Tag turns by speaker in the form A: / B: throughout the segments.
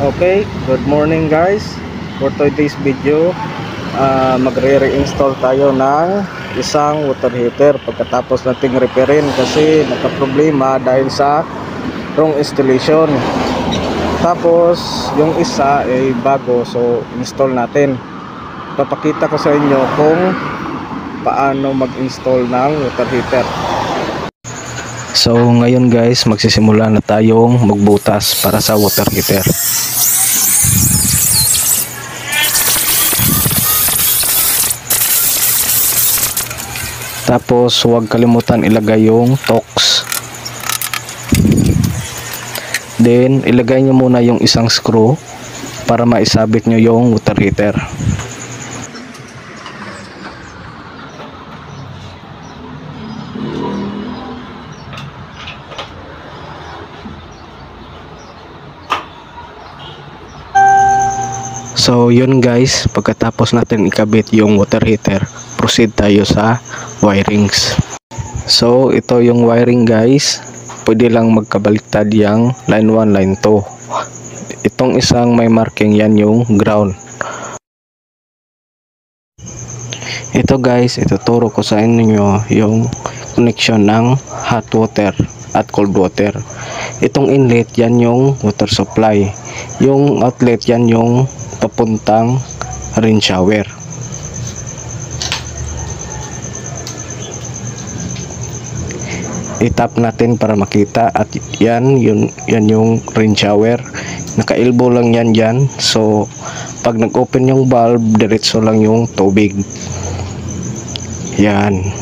A: Okay, good morning guys. For today's video, magre-reinstall tayo ng isang water heater pagkatapos nating repairin kasi nagka-problema dahil sa wrong installation. Tapos yung isa ay bago, so install natin. Papakita ko sa inyo kung paano mag-install ng water heater. So ngayon guys, magsisimula na tayong magbutas para sa water heater. Tapos huwag kalimutan ilagay yung tox. Then ilagay nyo muna yung isang screw para maisabit nyo yung water heater. So yun guys, pagkatapos natin ikabit yung water heater, proceed tayo sa wirings. So ito yung wiring guys, pwede lang magkabaliktad yung line 1, line 2. Itong isang may marking, yan yung ground. Ito guys, ituturo ko sa inyo yung connection ng hot water at cold water. Itong inlet, yan yung water supply. Yung outlet, yan yung papuntang rain shower. I-tap natin para makita at yan yung rain shower. Naka-elbow lang yan dyan. So pag nag-open yung valve, diretso lang yung tubig. Yan.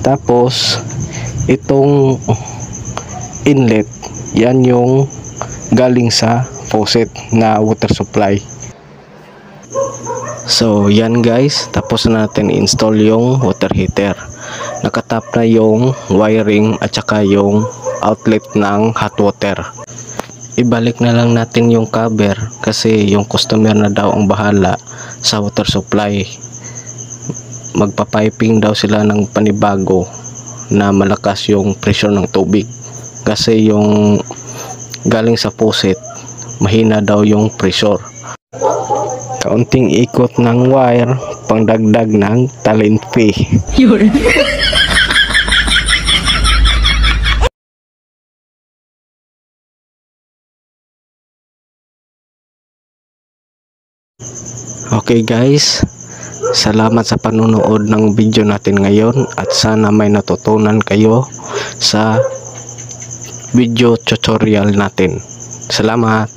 A: Tapos itong inlet, yan yung galing sa faucet na water supply. So yan guys, tapos na natin install yung water heater. Nakatap na yung wiring at saka yung outlet ng hot water. Ibalik na lang natin yung cover kasi yung customer na daw ang bahala sa water supply. Magpa-piping daw sila ng panibago na malakas yung pressure ng tubig kasi yung galing sa faucet mahina daw yung pressure. Kaunting ikot ng wire pangdagdag ng talent fee. Okay guys, salamat sa panonood ng video natin ngayon at sana may natutunan kayo sa video tutorial natin. Salamat.